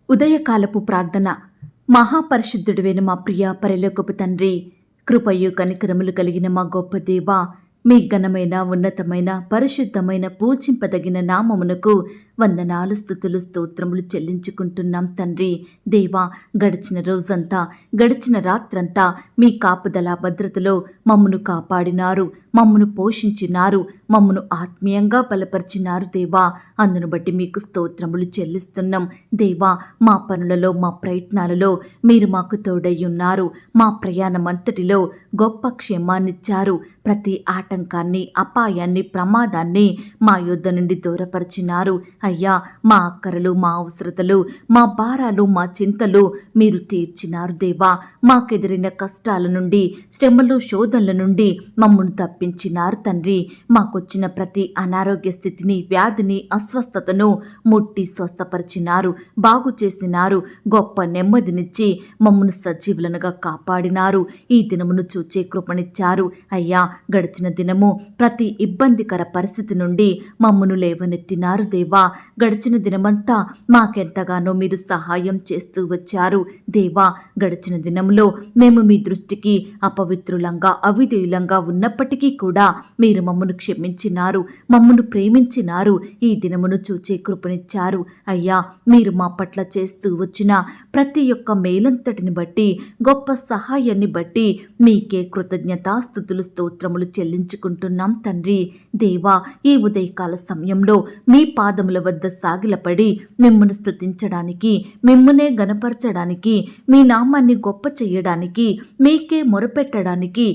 ఉదయకాలపు ప్రార్థన. మహాపరిశుద్ధుడైన మా ప్రియ పరలోకపు తండ్రి, కృపయు కనికరములు కలిగిన మా గొప్ప దేవా, మీ ఘనమైన ఉన్నతమైన పరిశుద్ధమైన పూజింపదగిన నామమునకు వందనాలు స్తుతులు స్తోత్రములు చెల్లించుకుంటున్నాం తండ్రి. దేవా, గడిచిన రోజంతా గడిచిన రాత్రంతా మీ కాపుదల భద్రతలో మమ్మను కాపాడినారు, మమ్మను పోషించినారు, మమ్మను ఆత్మీయంగా బలపరిచినారు దేవా. అందును బట్టి మీకు స్తోత్రములు చెల్లిస్తున్నాం దేవా. మా పనులలో మా ప్రయత్నాలలో మీరు మాకు తోడై ఉన్నారు. మా ప్రయాణం అంతటిలో గొప్ప క్షేమాన్నిచ్చారు. ప్రతి ఆటంకాన్ని అపాయాన్ని ప్రమాదాన్ని మా యొద్ద నుండి దూరపరిచినారు. అయ్యా, మా అక్కరలు మా అవసరతలు మా భారాలు మా చింతలు మీరు తీర్చినారు దేవా. మాకెదిరిన కష్టాల నుండి శ్రమలు శోధనల నుండి మమ్మల్ని తప్పించినారు తండ్రి. మాకొచ్చిన ప్రతి అనారోగ్య స్థితిని వ్యాధిని అస్వస్థతను ముట్టి స్వస్థపరిచినారు, బాగు చేసినారు, గొప్ప నెమ్మదినిచ్చి మమ్మను సజీవులనుగా కాపాడినారు. ఈ దినమును చూచే కృపనిచ్చారు అయ్యా. గడిచిన దినము ప్రతి ఇబ్బందికర పరిస్థితి నుండి మమ్మను లేవనెత్తినారు దేవా. గడిచిన దినమంతా మాకెంతగానో మీరు సహాయం చేస్తూ వచ్చారు దేవా. గడిచిన దినంలో మేము మీ దృష్టికి అపవిత్రులంగా అవిధేయులంగా ఉన్నప్పటికీ కూడా మీరు మమ్మను క్షమించినారు, మమ్మను ప్రేమించినారు. ఈ దినమును చూచే కృపనిచ్చారు అయ్యా. మీరు మా పట్ల చేస్తూ వచ్చిన ప్రతి ఒక్క మేలంతటిని బట్టి గొప్ప సహాయాన్ని బట్టి మీకే కృతజ్ఞతాస్తుతులు స్తోత్రములు చెల్లించుకుంటున్నాం తండ్రి. దేవా, ఈ ఉదయకాల సమయంలో మీ పాదముల వద్ద సాగిలపడి మిమ్మల్ని స్తుతించడానికి, మిమ్మల్నే గణపరచడానికి, మీ నామాన్ని గొప్ప చేయడానికి, మీకే మొరపెట్టడానికి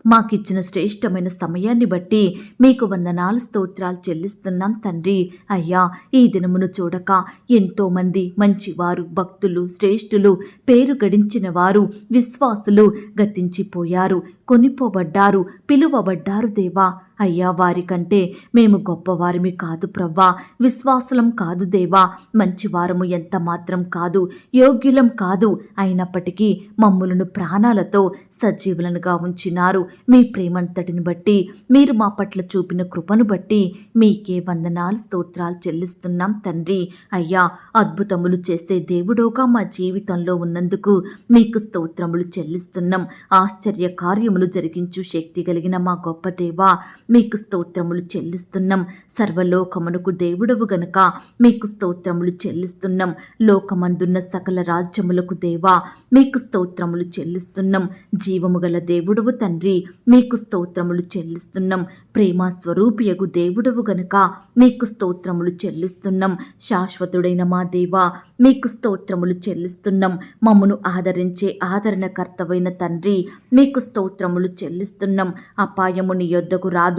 మాకిచ్చిన శ్రేష్టమైన సమయాన్ని బట్టి మీకు వందనాలు స్తోత్రాలు చెల్లిస్తున్నాం తండ్రి. అయ్యా, ఈ దినమును చూడక ఎంతోమంది మంచివారు, భక్తులు, శ్రేష్ఠులు, పేరు గడించిన వారు, విశ్వాసులు గతించిపోయారు, కొనిపోబడ్డారు, పిలువబడ్డారు దేవా. అయ్యా, వారికంటే మేము గొప్పవారిమి కాదు ప్రవ్వా, విశ్వాసులం కాదు దేవా, మంచివారము ఎంత మాత్రం కాదు, యోగ్యులం కాదు. అయినప్పటికీ మమ్ములను ప్రాణాలతో సజీవులనుగా ఉంచినారు. మీ ప్రేమంతటిని బట్టి, మీరు మా పట్ల చూపిన కృపను బట్టి మీకే వందనాలు స్తోత్రాలు చెల్లిస్తున్నాం తండ్రి. అయ్యా, అద్భుతములు చేసే దేవుడోగా మా జీవితంలో ఉన్నందుకు మీకు స్తోత్రములు చెల్లిస్తున్నాం. ఆశ్చర్య కార్యములు జరిగించు శక్తి కలిగిన మా గొప్ప దేవా, మీకు స్తోత్రములు చెల్లిస్తున్నాం. సర్వలోకమునకు దేవుడవు గనుక మీకు స్తోత్రములు చెల్లిస్తున్నాం. లోకమందున్న సకల రాజ్యములకు దేవా మీకు స్తోత్రములు చెల్లిస్తున్నాం. జీవము గల దేవుడవు తండ్రి, మీకు స్తోత్రములు చెల్లిస్తున్నాం. ప్రేమ స్వరూపియగు దేవుడవు గనుక మీకు స్తోత్రములు చెల్లిస్తున్నాం. శాశ్వతుడైన మా దేవా, మీకు స్తోత్రములు చెల్లిస్తున్నాం. మమ్మను ఆదరించే ఆదరణకర్తవైన తండ్రి, మీకు స్తోత్రములు చెల్లిస్తున్నాం. అపాయము నీ యొద్దకు రాదు,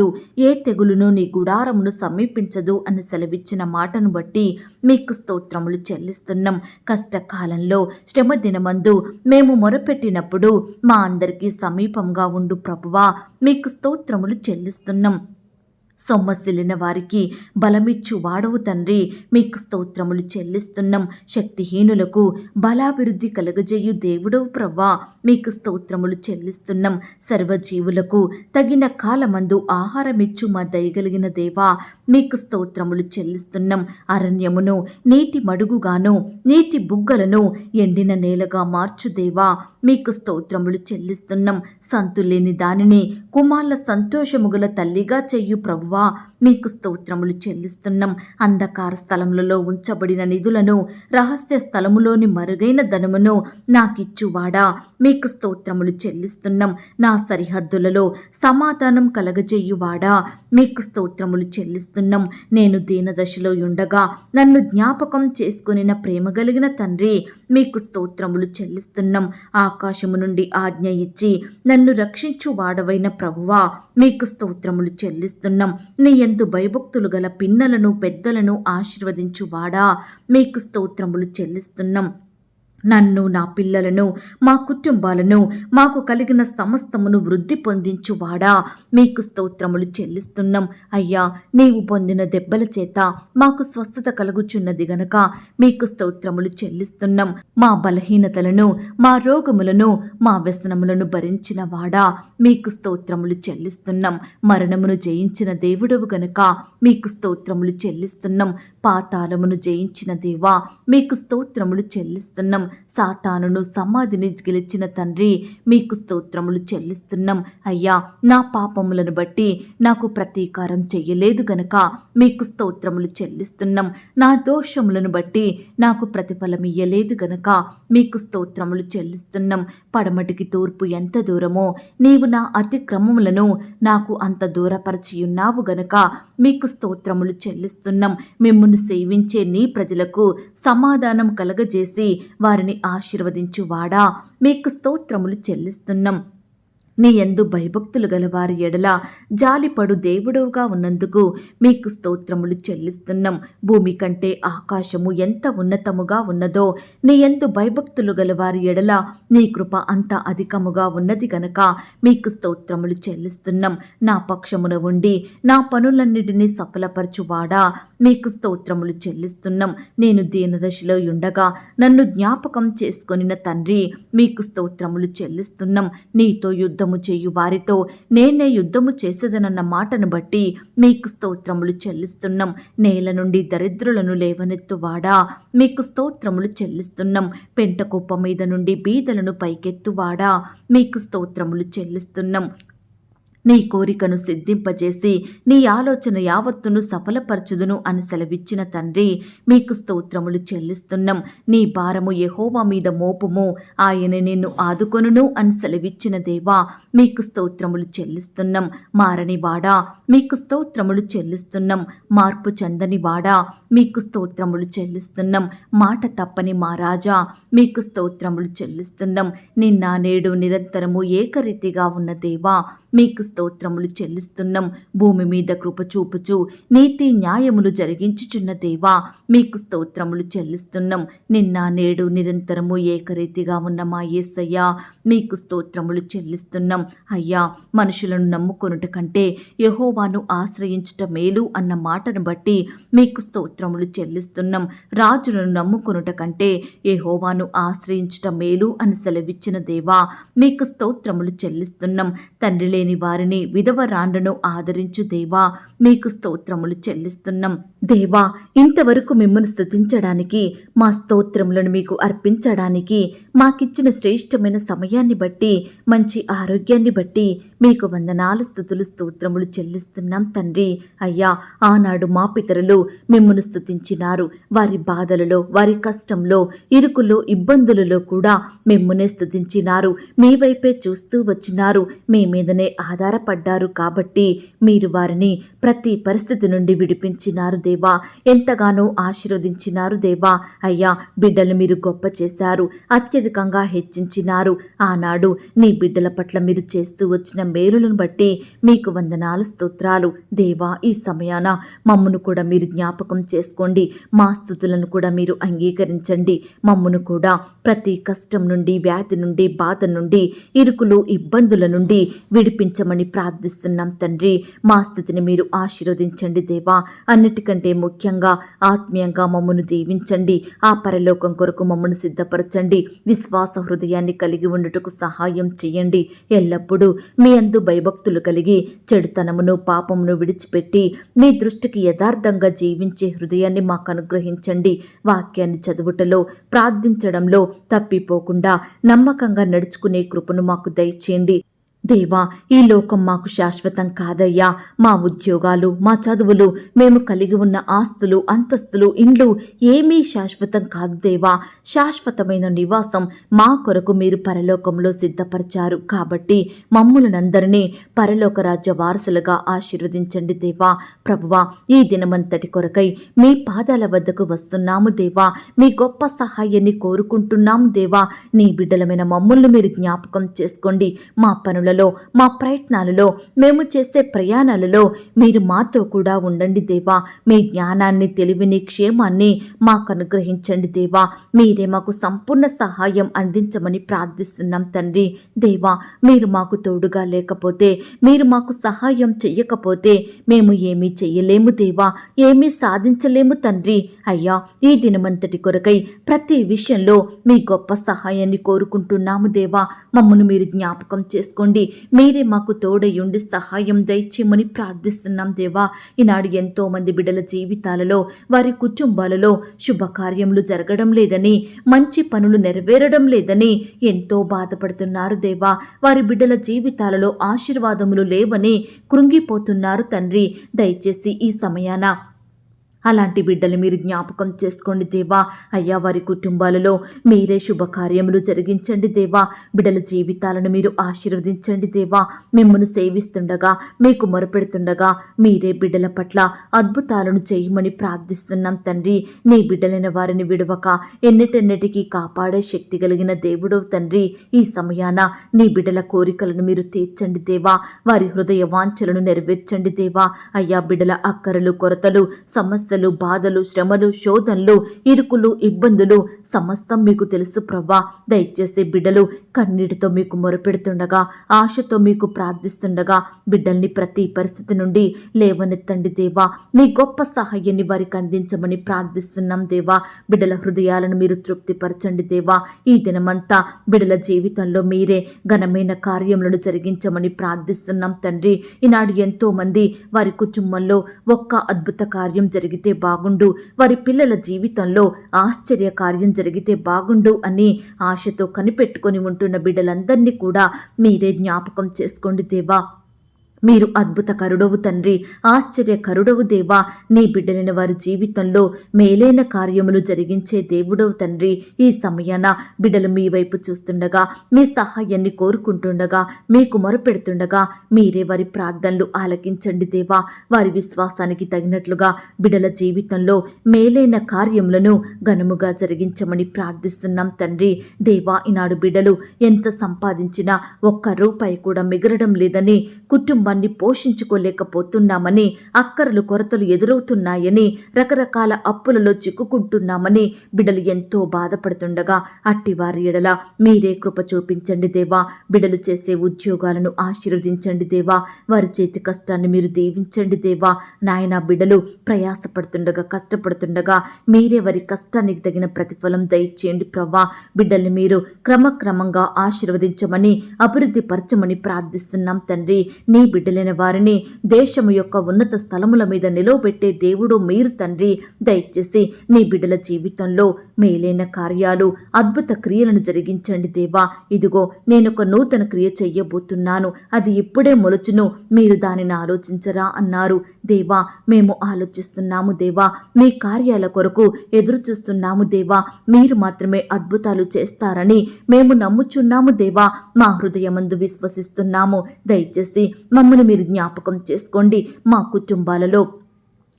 ఏ తెగులును నీ గుడారమును సమీపించదు అని సెలవిచ్చిన మాటను బట్టి మీకు స్తోత్రములు చెల్లిస్తున్నాం. కష్టకాలంలో శ్రమ దినమందు మేము మొరపెట్టినప్పుడు మా అందరికీ సమీపంగా ఉండు ప్రభువా, మీకు స్తోత్రములు చెల్లిస్తున్నాం. సొమ్మసిల్లిన వారికి బలమిచ్చు వాడవు తండ్రి, మీకు స్తోత్రములు చెల్లిస్తున్నాం. శక్తిహీనులకు బలాభివృద్ధి కలగజేయు దేవుడవు ప్రవ్వా, మీకు స్తోత్రములు చెల్లిస్తున్నాం. సర్వజీవులకు తగిన కాలమందు ఆహారమిచ్చు మా దయగలిగిన దేవా, మీకు స్తోత్రములు చెల్లిస్తున్నాం. అరణ్యమును నీటి మడుగుగాను, నీటి బుగ్గలను ఎండిన నేలగా మార్చు దేవా, మీకు స్తోత్రములు చెల్లిస్తున్నాం. సంతులేని దానిని కుమార్ల సంతోషముగల తల్లిగా చెయ్యు ప్రభు, మీకు స్తోత్రములు చెల్లిస్తున్నాం. అంధకార స్థలములలో ఉంచబడిన నిధులను, రహస్య స్థలములోని మరుగైన ధనమును నాకిచ్చువాడా, మీకు స్తోత్రములు చెల్లిస్తున్నాం. నా సరిహద్దులలో సమాధానం కలగజేయువాడా, మీకు స్తోత్రములు చెల్లిస్తున్నాం. నేను దీనదశలో ఉండగా నన్ను జ్ఞాపకం చేసుకుని ప్రేమ కలిగిన తండ్రి, మీకు స్తోత్రములు చెల్లిస్తున్నాం. ఆకాశము నుండి ఆజ్ఞ ఇచ్చి నన్ను రక్షించు వాడవైన ప్రభువా, మీకు స్తోత్రములు చెల్లిస్తున్నాం. నీ యందు భయభక్తులు గల పిన్నలను పెద్దలను ఆశీర్వదించువాడా, మీకు స్తోత్రములు చెల్లిస్తున్నాం. నన్ను, నా పిల్లలను, మా కుటుంబాలను, మాకు కలిగిన సమస్తమును వృద్ధి పొందించువాడా, మీకు స్తోత్రములు చెల్లిస్తున్నాం. అయ్యా, నీవు పొందిన దెబ్బల చేత మాకు స్వస్థత కలుగుచున్నది గనక మీకు స్తోత్రములు చెల్లిస్తున్నాం. మా బలహీనతలను, మా రోగములను, మా వ్యసనములను భరించిన వాడా, మీకు స్తోత్రములు చెల్లిస్తున్నాం. మరణమును జయించిన దేవుడవు గనక మీకు స్తోత్రములు చెల్లిస్తున్నాం. పాతాళమును జయించిన దేవా, మీకు స్తోత్రములు చెల్లిస్తున్నాం. సాతానును, సమాధిని గెలిచిన తండ్రి, మీకు స్తోత్రములు చెల్లిస్తున్నాం. అయ్యా, నా పాపములను బట్టి నాకు ప్రతీకారం చెయ్యలేదు గనక మీకు స్తోత్రములు చెల్లిస్తున్నాం. నా దోషములను బట్టి నాకు ప్రతిఫలం ఇయ్యలేదు గనక మీకు స్తోత్రములు చెల్లిస్తున్నాం. పడమటికి తూర్పు ఎంత దూరమో నీవు నా అతిక్రమములను నాకు అంత దూరపరచియున్నావు గనక మీకు స్తోత్రములు చెల్లిస్తున్నాం. మిమ్మును సేవించే నీ ప్రజలకు సమాధానం కలగజేసి వారిని ఆశీర్వదించువాడా, మీకు స్తోత్రములు చెల్లిస్తున్నాం. నీ యందు భయభక్తులు గలవారి ఎడల జాలిపడు దేవుడవుగా ఉన్నందుకు మీకు స్తోత్రములు చెల్లిస్తున్నాం. భూమి కంటే ఆకాశము ఎంత ఉన్నతముగా ఉన్నదో నీ యందు భయభక్తులు గలవారి ఎడల నీ కృప అంత అధికముగా ఉన్నది గనక మీకు స్తోత్రములు చెల్లిస్తున్నాం. నా పక్షమున ఉండి నా పనులన్నిటినీ సఫలపరచువాడా, మీకు స్తోత్రములు చెల్లిస్తున్నాం. నేను దీనదశలో ఉండగా నన్ను జ్ఞాపకం చేసుకొనిన తండ్రి, మీకు స్తోత్రములు చెల్లిస్తున్నాం. నీతో యుద్ధము చేయు వారితో నేనే యుద్ధము చేసేదనన్న మాటను బట్టి మీకు స్తోత్రములు చెల్లిస్తున్నాం. నేల నుండి దరిద్రులను లేవనెత్తువాడా, మీకు స్తోత్రములు చెల్లిస్తున్నాం. పెంట కుప్ప మీద నుండి బీదలను పైకెత్తువాడా, మీకు స్తోత్రములు చెల్లిస్తున్నాం. నీ కోరికను సిద్ధింపజేసి నీ ఆలోచన యావత్తును సఫలపరచుదును అని సెలవిచ్చిన తండ్రి, మీకు స్తోత్రములు చెల్లిస్తున్నాం. నీ భారము యెహోవా మీద మోపుము, ఆయన నిన్ను ఆదుకొనును అని సెలవిచ్చిన దేవా, మీకు స్తోత్రములు చెల్లిస్తున్నాం. మారని వాడా, మీకు స్తోత్రములు చెల్లిస్తున్నాం. మార్పు చెందని వాడా, మీకు స్తోత్రములు చెల్లిస్తున్నాం. మాట తప్పని మా రాజా, మీకు స్తోత్రములు చెల్లిస్తున్నాం. నిన్న నేడు నిరంతరము ఏకరీతిగా ఉన్న దేవా, మీకు స్తోత్రములు చెల్లిస్తున్నాం. భూమి మీద కృప చూపుచు నీతి న్యాయములు జరిగించుచున్న దేవా, మీకు స్తోత్రములు చెల్లిస్తున్నాం. నిన్న నేడు నిరంతరము ఏకరీతిగా ఉన్న మా యేసయ్యా, మీకు స్తోత్రములు చెల్లిస్తున్నాం. అయ్యా, మనుషులను నమ్ముకొనుట కంటే యెహోవాను ఆశ్రయించుట మేలు అన్న మాటను బట్టి మీకు స్తోత్రములు చెల్లిస్తున్నాం. రాజులను నమ్ముకొనుట కంటే యెహోవాను ఆశ్రయించుట మేలు అని సెలవిచ్చిన దేవా, మీకు స్తోత్రములు చెల్లిస్తున్నాం. తండ్రి లేని వారిని, విధవరాండ్రను ఆదరించు దేవా, మీకు స్తోత్రములు చెల్లిస్తున్నాం. దేవా, ఇంతవరకు మిమ్మల్ని స్తుతించడానికి, మా స్తోత్రములను మీకు అర్పించడానికి మాకిచ్చిన శ్రేష్టమైన సమయాన్ని బట్టి, మంచి ఆరోగ్యాన్ని బట్టి మీకు వందనాలు, స్తుతులు, స్తోత్రములు చెల్లిస్తున్నాం తండ్రి. అయ్యా, ఆనాడు మా పితరులు మిమ్మల్ని స్తుతించినారు. వారి బాధలలో, వారి కష్టంలో, ఇరుకులో, ఇబ్బందులలో కూడా మిమ్మునే స్తుతించినారు. మీ వైపే చూస్తూ వచ్చినారు. మీ మీదనే ఆధారపడ్డారు కాబట్టి మీరు వారిని ప్రతి పరిస్థితి నుండి విడిపించినారు దేవా. ఎంతగానో ఆశీర్వదించినారు దేవా. అయ్యా, బిడ్డలు మీరు గొప్ప చేశారు, అత్యధికంగా హెచ్చించినారు. ఆనాడు నీ బిడ్డల పట్ల మీరు చేస్తూ వచ్చిన మేలులను బట్టి మీకు వందనాలు, స్తోత్రాలు దేవా. ఈ సమయాన మమ్మును కూడా మీరు జ్ఞాపకం చేసుకోండి. మా స్తుతులను కూడా మీరు అంగీకరించండి. మమ్మును కూడా ప్రతి కష్టం నుండి, వ్యాధి నుండి, బాధ నుండి, ఇరుకులు, ఇబ్బందుల నుండి విడిపించమని ప్రార్థిస్తున్నాం తండ్రి. మా స్థితిని మీరు ఆశీర్వదించండి దేవా. అన్నిటికంటే ముఖ్యంగా ఆత్మీయంగా మమ్మను దీవించండి. ఆ పరలోకం కొరకు మమ్మను సిద్ధపరచండి. విశ్వాస హృదయాన్ని కలిగి ఉండుటకు సహాయం చేయండి. ఎల్లప్పుడూ మీ అందు భయభక్తులు కలిగి చెడుతనమును, పాపమును విడిచిపెట్టి మీ దృష్టికి యథార్థంగా జీవించే హృదయాన్ని మాకు అనుగ్రహించండి. వాక్యాన్ని చదువుటలో, ప్రార్థించడంలో తప్పిపోకుండా నమ్మకంగా నడుచుకునే కృపను మాకు దయచేయండి. దేవా, ఈ లోకం మాకు శాశ్వతం కాదయ్యా. మా ఉద్యోగాలు, మా చదువులు, మేము కలిగి ఉన్న ఆస్తులు, అంతస్తులు, ఇండ్లు ఏమీ శాశ్వతం కాదు దేవా. శాశ్వతమైన నివాసం మా కొరకు మీరు పరలోకంలో సిద్ధపరిచారు. కాబట్టి మమ్ములనందరినీ పరలోక రాజ్య వారసులుగా ఆశీర్వదించండి దేవా. ప్రభువా, ఈ దినమంతటి కొరకై మీ పాదాల వద్దకు వస్తున్నాము దేవా. మీ గొప్ప సహాయాన్ని కోరుకుంటున్నాము దేవా. నీ బిడ్డలమైన మమ్ములను మీరు జ్ఞాపకం చేసుకోండి. మా పనులలో పరుగులలో, మా ప్రయత్నాలలో, మేము చేసే ప్రయాణాలలో మీరు మాతో కూడా ఉండండి దేవా. మీ జ్ఞానాన్ని, తెలివిని, క్షేమాన్ని మాకు అనుగ్రహించండి దేవా. మీరే మాకు సంపూర్ణ సహాయం అందించమని ప్రార్థిస్తున్నాం తండ్రి. దేవా, మీరు మాకు తోడుగా లేకపోతే, మీరు మాకు సహాయం చెయ్యకపోతే మేము ఏమీ చెయ్యలేము దేవా, ఏమీ సాధించలేము తండ్రి. అయ్యా, ఈ దినమంతటి కొరకై ప్రతి విషయంలో మీ గొప్ప సహాయాన్ని కోరుకుంటున్నాము దేవా. మమ్మను మీరు జ్ఞాపకం చేసుకోండి. మీరే మాకు తోడయుండి సహాయం దయచేయమని ప్రార్థిస్తున్నాం దేవా. ఈనాడు ఎంతో మంది బిడ్డల జీవితాలలో, వారి కుటుంబాలలో శుభకార్యములు జరగడం లేదని, మంచి పనులు నెరవేరడం లేదని ఎంతో బాధపడుతున్నారు దేవా. వారి బిడ్డల జీవితాలలో ఆశీర్వాదములు లేవని కృంగిపోతున్నారు తండ్రి. దయచేసి ఈ సమయాన అలాంటి బిడ్డలు మీరు జ్ఞాపకం చేసుకోండి దేవా. అయ్యా, వారి కుటుంబాలలో మీరే శుభకార్యములు జరిగించండి దేవా. బిడ్డల జీవితాలను మీరు ఆశీర్వదించండి దేవా. మిమ్మల్ని సేవిస్తుండగా, మీకు మొరపెడుతుండగా మీరే బిడ్డల పట్ల అద్భుతాలను చేయమని ప్రార్థిస్తున్నాం తండ్రి. నీ బిడ్డలైన వారిని విడవక ఎన్నిటెన్నిటికీ కాపాడే శక్తి కలిగిన దేవుడవు తండ్రి. ఈ సమయాన నీ బిడ్డల కోరికలను మీరు తీర్చండి దేవా. వారి హృదయ వాంఛలను నెరవేర్చండి దేవా. అయ్యా, బిడ్డల అక్కరలు, కొరతలు, సమస్యలు, బాధలు, శ్రమలు, శోధనలు, ఇరుకులు, ఇబ్బందులు సమస్తం మీకు తెలుసు ప్రభా. దయచేసి బిడ్డలు కన్నీటితో మీకు మొరపెడుతుండగా, ఆశతో మీకు ప్రార్థిస్తుండగా బిడ్డల్ని ప్రతి పరిస్థితి నుండి లేవనెత్తండి దేవా. మీ గొప్ప సహాయాన్ని వారికి అందించమని ప్రార్థిస్తున్నాం దేవా. బిడ్డల హృదయాలను మీరు తృప్తిపరచండి దేవా. ఈ దినమంతా బిడ్డల జీవితంలో మీరే ఘనమైన కార్యములను జరిగించమని ప్రార్థిస్తున్నాం తండ్రి. ఈనాడు ఎంతో మంది వారి కుటుంబంలో ఒక్క అద్భుత కార్యం జరిగితే బాగుండు, వారి పిల్లల జీవితంలో ఆశ్చర్య కార్యం జరిగితే బాగుండు అని ఆశతో కనిపెట్టుకొని ఉంటున్న బిడ్డలందరినీ కూడా మీరే జ్ఞాపకం చేసుకోండి దేవా. మీరు అద్భుతకరుడవు తండ్రి, ఆశ్చర్యకరుడవు దేవా. నీ బిడ్డలైన వారి జీవితంలో మేలైన కార్యములు జరిగించే దేవుడవు తండ్రి. ఈ సమయాన బిడ్డలు మీ వైపు చూస్తుండగా, మీ సహాయాన్ని కోరుకుంటుండగా, మీకు మొరపెడుతుండగా మీరే వారి ప్రార్థనలు ఆలకించండి దేవా. వారి విశ్వాసానికి తగినట్లుగా బిడ్డల జీవితంలో మేలైన కార్యములను ఘనముగా జరిగించమని ప్రార్థిస్తున్నాం తండ్రి. దేవా, ఈనాడు బిడ్డలు ఎంత సంపాదించినా ఒక్క రూపాయి కూడా మిగలడం లేదని, కుటుంబాన్ని పోషించుకోలేకపోతున్నామని, అక్కరలు, కొరతలు ఎదురవుతున్నాయని, రకరకాల అప్పులలో చిక్కుకుంటున్నామని బిడ్డలు ఎంతో బాధపడుతుండగా అట్టి వారి ఎడల మీరే కృప చూపించండి దేవా. బిడ్డలు చేసే ఉద్యోగాలను ఆశీర్వదించండి దేవా. వారి చేతి కష్టాన్ని మీరు దీవించండి దేవా. నాయన, బిడ్డలు ప్రయాసపడుతుండగా, కష్టపడుతుండగా మీరే వారి కష్టానికి తగిన ప్రతిఫలం దయచేయండి ప్రభా. బిడ్డల్ని మీరు క్రమక్రమంగా ఆశీర్వదించమని, అభివృద్ధి పరచమని ప్రార్థిస్తున్నాం తండ్రి. నీ బిడ్డలైన వారిని దేశము యొక్క ఉన్నత స్థలముల మీద నిలవబెట్టే దేవుడు మీరు తండ్రి. దయచేసి నీ బిడ్డల జీవితంలో మేలైన కార్యాలు, అద్భుత క్రియలను జరిగించండి దేవా. ఇదిగో నేనొక నూతన క్రియ చెయ్యబోతున్నాను, అది ఇప్పుడే మొలుచును, మీరు దానిని ఆలోచించరా అన్నారు దేవా. మేము ఆలోచిస్తున్నాము దేవా. మీ కార్యాల కొరకు ఎదురు చూస్తున్నాము దేవా. మీరు మాత్రమే అద్భుతాలు చేస్తారని మేము నమ్ముచున్నాము దేవా. మా హృదయమందు విశ్వసిస్తున్నాము. దయచేసి మమ్మల్ని మీరు జ్ఞాపకం చేసుకోండి. మా కుటుంబాలలో,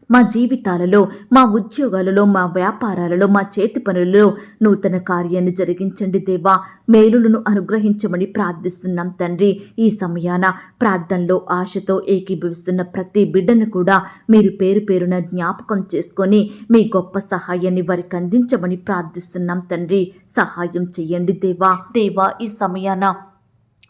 మా జీవితాలలో, మా ఉద్యోగాలలో, మా వ్యాపారాలలో, మా చేతి పనులలో నూతన కార్యాన్ని జరిగించండి దేవా. మేలులను అనుగ్రహించమని ప్రార్థిస్తున్నాం తండ్రి. ఈ సమయాన ప్రార్థనలో ఆశతో ఏకీభవిస్తున్న ప్రతి బిడ్డను కూడా మీరు పేరు పేరున జ్ఞాపకం చేసుకొని మీ గొప్ప సహాయాన్ని వారికి అందించమని ప్రార్థిస్తున్నాం తండ్రి. సహాయం చెయ్యండి దేవా. దేవా, ఈ సమయాన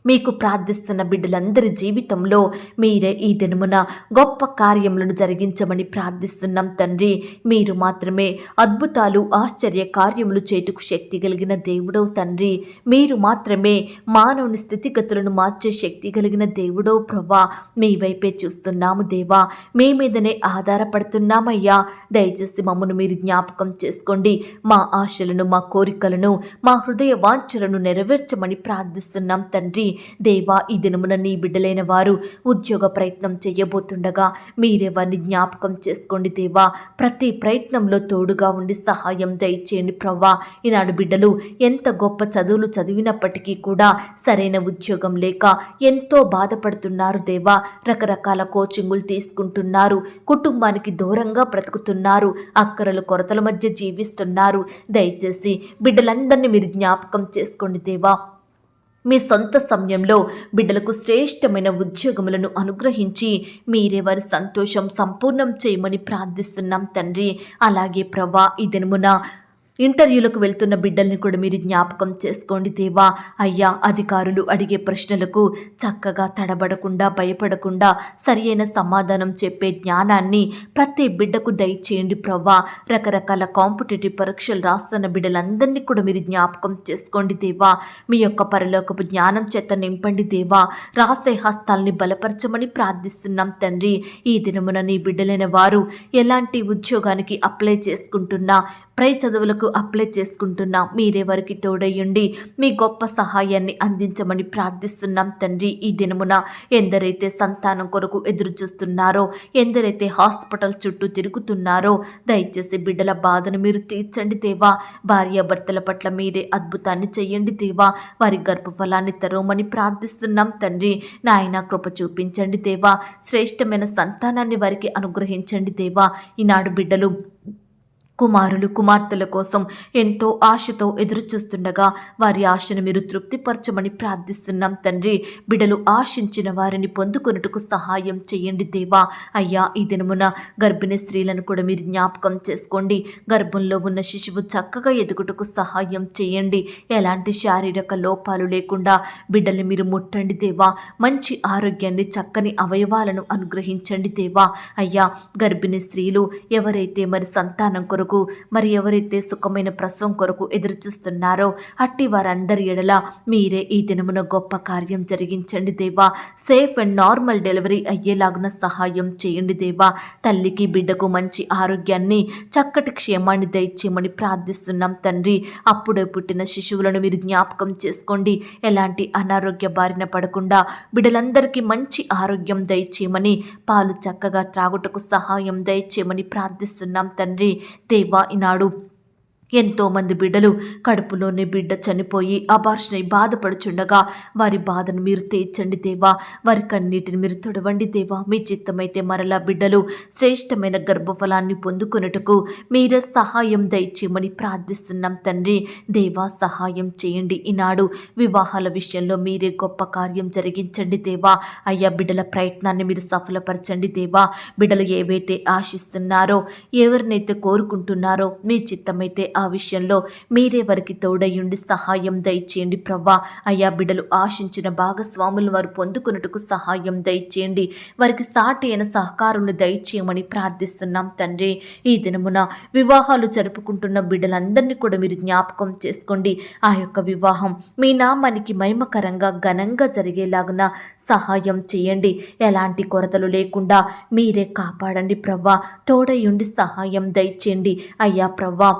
మీకు ప్రార్థిస్తున్న బిడ్డలందరి జీవితంలో మీరే ఈ దినమున గొప్ప కార్యములను జరిగించమని ప్రార్థిస్తున్నాం తండ్రి. మీరు మాత్రమే అద్భుతాలు, ఆశ్చర్య కార్యములు చేటుకు శక్తి కలిగిన దేవుడవు తండ్రి. మీరు మాత్రమే మానవుని స్థితిగతులను మార్చే శక్తి కలిగిన దేవుడవు ప్రభా. మీ వైపే చూస్తున్నాము దేవా. మీ మీదనే ఆధారపడుతున్నామయ్యా. దయచేసి మమ్మను మీరు జ్ఞాపకం చేసుకోండి. మా ఆశలను, మా కోరికలను, మా హృదయ వాంఛలను నెరవేర్చమని ప్రార్థిస్తున్నాం తండ్రి. దేవా, ఈ దినమున నీ బిడ్డలైన వారు ఉద్యోగ ప్రయత్నం చేయబోతుండగా మీరే వారిని జ్ఞాపకం చేసుకోండి దేవా. ప్రతి ప్రయత్నంలో తోడుగా ఉండి సహాయం దయచేయండి ప్రభా. ఈనాడు బిడ్డలు ఎంత గొప్ప చదువులు చదివినప్పటికీ కూడా సరైన ఉద్యోగం లేక ఎంతో బాధపడుతున్నారు దేవా. రకరకాల కోచింగులు తీసుకుంటున్నారు, కుటుంబానికి దూరంగా బ్రతుకుతున్నారు, అక్కరలు, కొరతల మధ్య జీవిస్తున్నారు. దయచేసి బిడ్డలందరినీ మీరు జ్ఞాపకం చేసుకోండి దేవా. మీ సొంత సమయంలో బిడ్డలకు శ్రేష్టమైన ఉద్యోగములను అనుగ్రహించి మీరే వారి సంతోషం సంపూర్ణం చేయమని ప్రార్థిస్తున్నాం తండ్రి. అలాగే ప్రభా, ఈ దినమున ఇంటర్వ్యూలకు వెళ్తున్న బిడ్డల్ని కూడా మీరు జ్ఞాపకం చేసుకోండి దేవా. అయ్యా, అధికారులు అడిగే ప్రశ్నలకు చక్కగా తడబడకుండా భయపడకుండా సరి అయిన సమాధానం చెప్పే జ్ఞానాన్ని ప్రతి బిడ్డకు దయచేయండి ప్రభా. రకరకాల కాంపిటేటివ్ పరీక్షలు రాస్తున్న బిడ్డలందరినీ కూడా మీరు జ్ఞాపకం చేసుకోండి దేవా. మీ యొక్క పరలోకపు జ్ఞానం చేత నింపండి దేవా. రాసే హస్తాల్ని బలపరచమని ప్రార్థిస్తున్నాం తండ్రి. ఈ దినమున నీ బిడ్డలైన వారు ఎలాంటి ఉద్యోగానికి అప్లై చేసుకుంటున్నా, పై చదువులకు అప్లై చేసుకుంటున్నా, మీరే వారికి తోడయ్యండి మీ గొప్ప సహాయాన్ని అందించమని ప్రార్థిస్తున్నాం తండ్రి. ఈ దినమున ఎందరైతే సంతానం కొరకు ఎదురు చూస్తున్నారో, ఎందరైతే హాస్పిటల్ చుట్టూ తిరుగుతున్నారో, దయచేసి బిడ్డల బాధను మీరు తీర్చండి దేవా. భార్యాభర్తల పట్ల మీరే అద్భుతాన్ని చెయ్యండి దేవా. వారి గర్భఫలాన్ని తెరవమని ప్రార్థిస్తున్నాం తండ్రి. నాయన, కృప చూపించండి దేవా. శ్రేష్టమైన సంతానాన్ని వారికి అనుగ్రహించండి దేవా. ఈనాడు బిడ్డలు కుమారులు కుమార్తెల కోసం ఎంతో ఆశతో ఎదురుచూస్తుండగా వారి ఆశను మీరు తృప్తిపరచమని ప్రార్థిస్తున్నాం తండ్రి. బిడ్డలు ఆశించిన వారిని పొందుకొనుటకు సహాయం చేయండి దేవా. అయ్యా, ఈ దినమున గర్భిణీ స్త్రీలను కూడా మీరు జ్ఞాపకం చేసుకోండి. గర్భంలో ఉన్న శిశువు చక్కగా ఎదుగుటకు సహాయం చేయండి. ఎలాంటి శారీరక లోపాలు లేకుండా బిడ్డల్ని మీరు ముట్టండి దేవా. మంచి ఆరోగ్యాన్ని, చక్కని అవయవాలను అనుగ్రహించండి దేవా. అయ్యా, గర్భిణీ స్త్రీలు ఎవరైతే మరి సంతానం కొరకు, మరి ఎవరైతే సుఖమైన ప్రసవం కొరకు ఎదురుచూస్తున్నారో అట్టి వారందరి ఎడల మీరే ఈ దినమున గొప్ప కార్యం జరిగించండి దేవా. సేఫ్ అండ్ నార్మల్ డెలివరీ అయ్యేలాగున సహాయం చేయండి దేవా. తల్లికి బిడ్డకు మంచి ఆరోగ్యాన్ని, చక్కటి క్షేమాన్ని దయచేయమని ప్రార్థిస్తున్నాం తండ్రి. అప్పుడే పుట్టిన శిశువులను మీరు జ్ఞాపకం చేసుకోండి. ఎలాంటి అనారోగ్య బారిన పడకుండా బిడ్డలందరికీ మంచి ఆరోగ్యం దయచేయమని, పాలు చక్కగా త్రాగుటకు సహాయం దయచేయమని ప్రార్థిస్తున్నాం తండ్రి. దేవా, ఈనాడు ఎంతోమంది బిడ్డలు కడుపులోనే బిడ్డ చనిపోయి అబార్షణై బాధపడుచుండగా వారి బాధను మీరు తీర్చండి దేవా. వారి కన్నీటిని మీరు తొడవండి దేవా. మీ చిత్తమైతే మరలా బిడ్డలు శ్రేష్టమైన గర్భఫలాన్ని పొందుకొనుటకు మీరే సహాయం దయచేయమని ప్రార్థిస్తున్నాం తండ్రి. దేవా, సహాయం చేయండి. ఈనాడు వివాహాల విషయంలో మీరే గొప్ప కార్యం జరిగించండి దేవా. అయ్యా, బిడ్డల ప్రయత్నాన్ని మీరు సఫలపరచండి దేవా. బిడ్డలు ఏవైతే ఆశిస్తున్నారో, ఎవరినైతే కోరుకుంటున్నారో, మీ చిత్తమైతే ఆ విషయంలో మీరే వారికి తోడయ్యుండి సహాయం దయచేయండి ప్రభా. అయ్యా, బిడ్డలు ఆశించిన భాగస్వాములు వారు పొందుకున్నట్టుకు సహాయం దయచేయండి. వారికి సాటి అయిన సహకారులను దయచేయమని ప్రార్థిస్తున్నాం తండ్రి. ఈ దినమున వివాహాలు జరుపుకుంటున్న బిడ్డలందరినీ కూడా మీరు జ్ఞాపకం చేసుకోండి. ఆ యొక్క వివాహం మీ నామానికి మహిమకరంగా ఘనంగా జరిగేలాగున సహాయం చేయండి. ఎలాంటి కొరతలు లేకుండా మీరే కాపాడండి ప్రభా. తోడయ్యుండి సహాయం దయచేయండి. అయ్యా ప్రభా,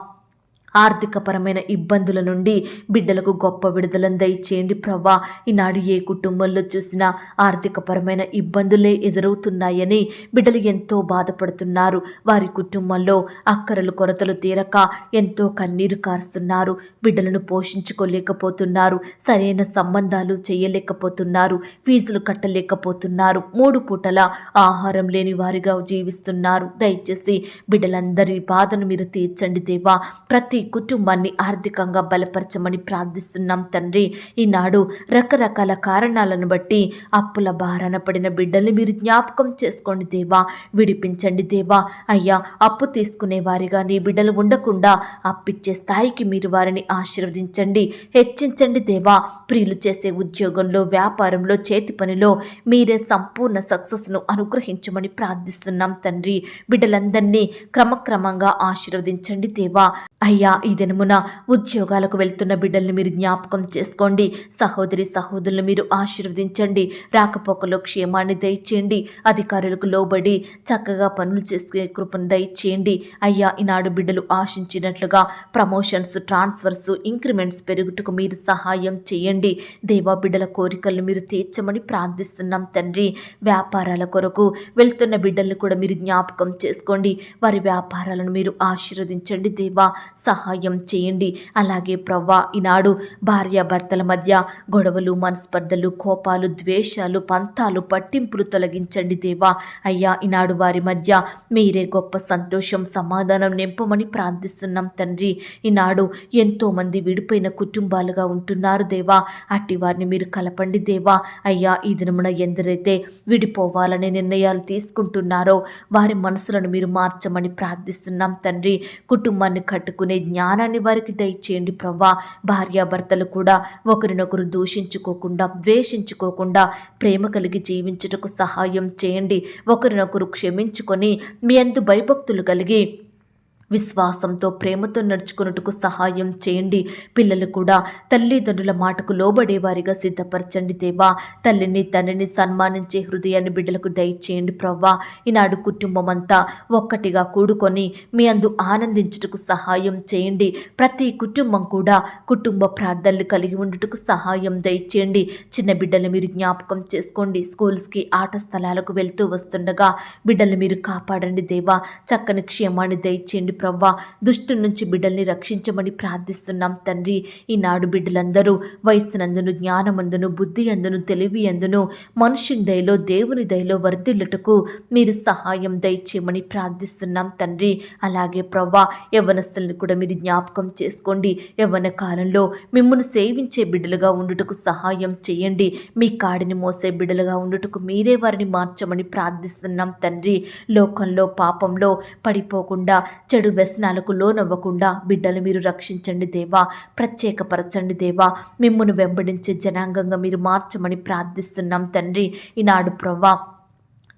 ఆర్థికపరమైన ఇబ్బందుల నుండి బిడ్డలకు గొప్ప విడుదలను దయచేయండి ప్రభా. ఈనాడు ఏ కుటుంబంలో చూసినా ఆర్థికపరమైన ఇబ్బందులే ఎదురవుతున్నాయని బిడ్డలు ఎంతో బాధపడుతున్నారు. వారి కుటుంబంలో అక్కరలు కొరతలు తీరక ఎంతో కన్నీరు కారుస్తున్నారు. బిడ్డలను పోషించుకోలేకపోతున్నారు. సరైన సంబంధాలు చేయలేకపోతున్నారు. ఫీజులు కట్టలేకపోతున్నారు. 3 పూటల ఆహారం లేని వారిగా జీవిస్తున్నారు. దయచేసి బిడ్డలందరి బాధను మీరు తీర్చండి దేవా. ప్రతి కుటుంబాన్ని ఆర్థికంగా బలపరచమని ప్రార్థిస్తున్నాం తండ్రి. ఈనాడు రకరకాల కారణాలను బట్టి అప్పుల భారాన పడిన బిడ్డల్ని మీరు జ్ఞాపకం చేసుకోండి దేవా. విడిపించండి దేవా. అయ్యా, అప్పు తీసుకునే వారిగా నీ బిడ్డలు ఉండకుండా అప్పిచ్చే స్థాయికి మీరు వారిని ఆశీర్వదించండి, హెచ్చించండి దేవా. ప్రియులు చేసే ఉద్యోగంలో, వ్యాపారంలో, చేతి పనిలో మీరే సంపూర్ణ సక్సెస్ను అనుగ్రహించమని ప్రార్థిస్తున్నాం తండ్రి. బిడ్డలందరినీ క్రమక్రమంగా ఆశీర్వదించండి దేవా. అయ్యా, ఈ దినమున ఉద్యోగాలకు వెళ్తున్న బిడ్డల్ని మీరు జ్ఞాపకం చేసుకోండి. సహోదరి సహోదరులు మీరు ఆశీర్వదించండి. రాకపోకలో క్షేమాన్ని దయచేయండి. అధికారులకు లోబడి చక్కగా పనులు చేసే కృపను దయచేయండి. అయ్యా, ఈనాడు బిడ్డలు ఆశించినట్లుగా ప్రమోషన్స్, ట్రాన్స్ఫర్స్, ఇంక్రిమెంట్స్ పెరుగుటకు మీరు సహాయం చేయండి దేవా. బిడ్డల కోరికలను మీరు తీర్చమని ప్రార్థిస్తున్నాం తండ్రి. వ్యాపారాల కొరకు వెళ్తున్న బిడ్డల్ని కూడా మీరు జ్ఞాపకం చేసుకోండి. వారి వ్యాపారాలను మీరు ఆశీర్వదించండి దేవా. సహాయం చేయండి. అలాగే ప్రవ్వా ఈనాడు భార్యాభర్తల మధ్య గొడవలు, మనస్పర్ధలు, కోపాలు, ద్వేషాలు, పంతాలు, పట్టింపులు తొలగించండి దేవా. అయ్యా ఈనాడు వారి మధ్య మీరే గొప్ప సంతోషం, సమాధానం నింపమని ప్రార్థిస్తున్నాం తండ్రి. ఈనాడు ఎంతోమంది విడిపోయిన కుటుంబాలుగా ఉంటున్నారు దేవా, అట్టి వారిని మీరు కలపండి దేవా. అయ్యా ఈ దినమున ఎందరైతే విడిపోవాలనే నిర్ణయాలు తీసుకుంటున్నారో వారి మనసులను మీరు మార్చమని ప్రార్థిస్తున్నాం తండ్రి. కుటుంబాన్ని కట్టుకునే జ్ఞానాన్ని వారికి దయచేయండి ప్రవ్వా. భార్యాభర్తలు కూడా ఒకరినొకరు దూషించుకోకుండా, ద్వేషించుకోకుండా ప్రేమ కలిగి జీవించుటకు సహాయం చేయండి. ఒకరినొకరు క్షమించుకొని మీ యందు భయభక్తులు కలిగి విశ్వాసంతో, ప్రేమతో నడుచుకున్నట్టుకు సహాయం చేయండి. పిల్లలు కూడా తల్లిదండ్రుల మాటకు లోబడేవారిగా సిద్ధపరచండి దేవా. తల్లిని తండ్రిని సన్మానించే హృదయాన్ని బిడ్డలకు దయచేయండి ప్రవ్వా. ఈనాడు కుటుంబం అంతా ఒక్కటిగా కూడుకొని మీ అందు ఆనందించుటకు సహాయం చేయండి. ప్రతి కుటుంబం కూడా కుటుంబ ప్రార్థనలు కలిగి ఉండుటకు సహాయం దయచేయండి. చిన్న బిడ్డలు మీరు జ్ఞాపకం చేసుకోండి. స్కూల్స్కి, ఆట స్థలాలకు వెళ్తూ వస్తుండగా బిడ్డలు మీరు కాపాడండి దేవా. చక్కని క్షేమాన్ని దయచేయండి ప్రవ్వా. దుష్టు నుంచి బిడ్డల్ని రక్షించమని ప్రార్థిస్తున్నాం తండ్రి. ఈనాడు బిడ్డలందరూ వయస్సునందును, జ్ఞానమందును, బుద్ధి అందును, తెలివి అందును, మనుషుని దయలో, దేవుని దయలో వర్ధిల్లుటకు మీరు సహాయం దయచేయమని ప్రార్థిస్తున్నాం తండ్రి. అలాగే ప్రవ్వా యవ్వనస్తుల్ని కూడా మీరు జ్ఞాపకం చేసుకోండి. యవ్వన కాలంలో మిమ్మల్ని సేవించే బిడ్డలుగా ఉండుటకు సహాయం చేయండి. మీ కాడిని మోసే బిడ్డలుగా ఉండుటకు మీరే వారిని మార్చమని ప్రార్థిస్తున్నాం తండ్రి. లోకంలో పాపంలో పడిపోకుండా, చెడు వ్యసనాలకు లోనవ్వకుండా బిడ్డలు మీరు రక్షించండి దేవా. ప్రత్యేకపరచండి దేవా. మిమ్మును వెంబడించే జనాంగంగా మీరు మార్చమని ప్రార్థిస్తున్నాం తండ్రి. ఈనాడు ప్రవ్వా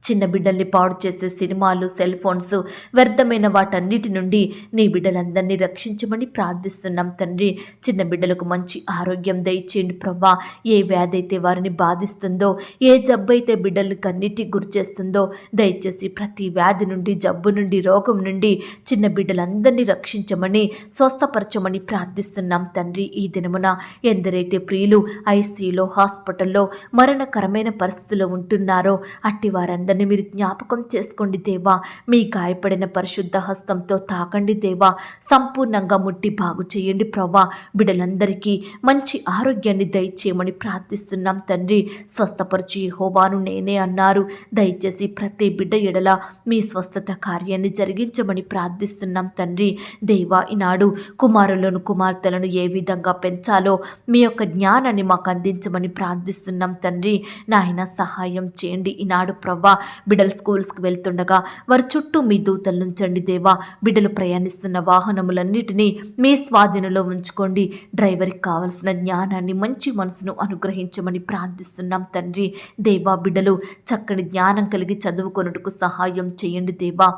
చిన్న బిడ్డల్ని పాడు చేసే సినిమాలు, సెల్ ఫోన్స్, వ్యర్థమైన వాటన్నిటి నుండి నీ బిడ్డలందరినీ రక్షించమని ప్రార్థిస్తున్నాం తండ్రి. చిన్న బిడ్డలకు మంచి ఆరోగ్యం దయచేయండి ప్రవ్వా. ఏ వ్యాధి అయితే వారిని బాధిస్తుందో, ఏ జబ్బు అయితే బిడ్డల్ని కన్నిటికి గురిచేస్తుందో దయచేసి ప్రతి వ్యాధి నుండి, జబ్బు నుండి, రోగం నుండి చిన్న బిడ్డలందరినీ రక్షించమని, స్వస్థపరచమని ప్రార్థిస్తున్నాం తండ్రి. ఈ దినమున ఎందరైతే ప్రియులు ఐసీయూలో, హాస్పిటల్లో మరణకరమైన పరిస్థితుల్లో ఉంటున్నారో అట్టి వారందరూ మీరు జ్ఞాపకం చేసుకోండి దేవా. మీ గాయపడిన పరిశుద్ధ హస్తంతో తాకండి దేవా. సంపూర్ణంగా ముట్టి బాగు చేయండి ప్రవ్వా. బిడ్డలందరికీ మంచి ఆరోగ్యాన్ని దయచేయమని ప్రార్థిస్తున్నాం తండ్రి. స్వస్థపరిచి యెహోవాను నేనే అన్నారు. దయచేసి ప్రతి బిడ్డ ఎడల మీ స్వస్థత కార్యాన్ని జరిగించమని ప్రార్థిస్తున్నాం తండ్రి. దేవా ఈనాడు కుమారులను, కుమార్తెలను ఏ విధంగా పెంచాలో మీ యొక్క జ్ఞానాన్ని మాకు అందించమని ప్రార్థిస్తున్నాం తండ్రి. నాయన సహాయం చేయండి. ఈనాడు ప్రవ్వా బిడ్డలు స్కూల్స్కి వెళ్తుండగా వారి చుట్టూ మీ దూతలు నుంచండి దేవా. బిడ్డలు ప్రయాణిస్తున్న వాహనములన్నిటినీ మీ స్వాధీనంలో ఉంచుకోండి. డ్రైవర్కి కావలసిన జ్ఞానాన్ని, మంచి మనసును అనుగ్రహించమని ప్రార్థిస్తున్నాం తండ్రి. దేవా బిడ్డలు చక్కని జ్ఞానం కలిగి చదువుకొనుటకు సహాయం చేయండి దేవా.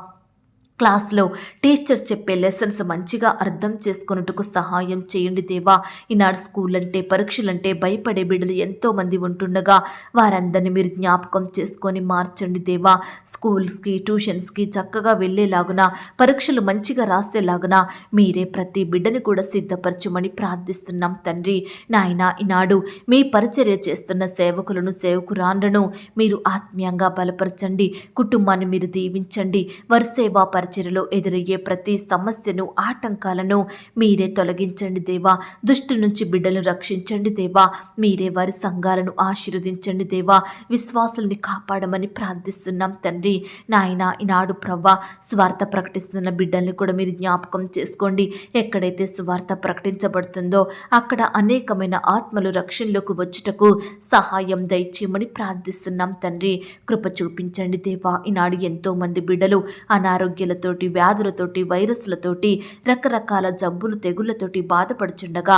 క్లాస్లో టీచర్స్ చెప్పే లెసన్స్ మంచిగా అర్థం చేసుకున్నట్టుకు సహాయం చేయండి దేవా. ఈనాడు స్కూల్ అంటే, పరీక్షలంటే భయపడే బిడ్డలు ఎంతోమంది ఉంటుండగా వారందరినీ మీరు జ్ఞాపకం చేసుకొని మార్చండి దేవా. స్కూల్స్కి, ట్యూషన్స్కి చక్కగా వెళ్ళేలాగున, పరీక్షలు మంచిగా రాసేలాగున మీరే ప్రతి బిడ్డని కూడా సిద్ధపరచమని ప్రార్థిస్తున్నాం తండ్రి. నాయన ఈనాడు మీ పరిచర్య చేస్తున్న సేవకులను, సేవకురాండ్రను మీరు ఆత్మీయంగా బలపరచండి. కుటుంబాన్ని మీరు దీవించండి. వారి సేవా పరిచర్యలో ఎదురయ్యే ప్రతి సమస్యను, ఆటంకాలను మీరే తొలగించండి దేవా. దుష్టు నుంచి బిడ్డలను రక్షించండి దేవా. మీరే వారి సంఘాలను ఆశీర్వదించండి దేవా. విశ్వాసుల్ని కాపాడమని ప్రార్థిస్తున్నాం తండ్రి. నాయన ఈనాడు ప్రవ్వా సువార్త ప్రకటిస్తున్న బిడ్డల్ని కూడా మీరు జ్ఞాపకం చేసుకోండి. ఎక్కడైతే సువార్త ప్రకటించబడుతుందో అక్కడ అనేకమైన ఆత్మలు రక్షణలోకి వచ్చుటకు సహాయం దయచేయమని ప్రార్థిస్తున్నాం తండ్రి. కృప చూపించండి దేవా. ఈనాడు ఎంతో మంది బిడ్డలు అనారోగ్యాలతోటి, వ్యాధులతోటి, వైరస్లతోటి, రకరకాల జబ్బులు, తెగుళ్లతోటి బాధపడుచుండగా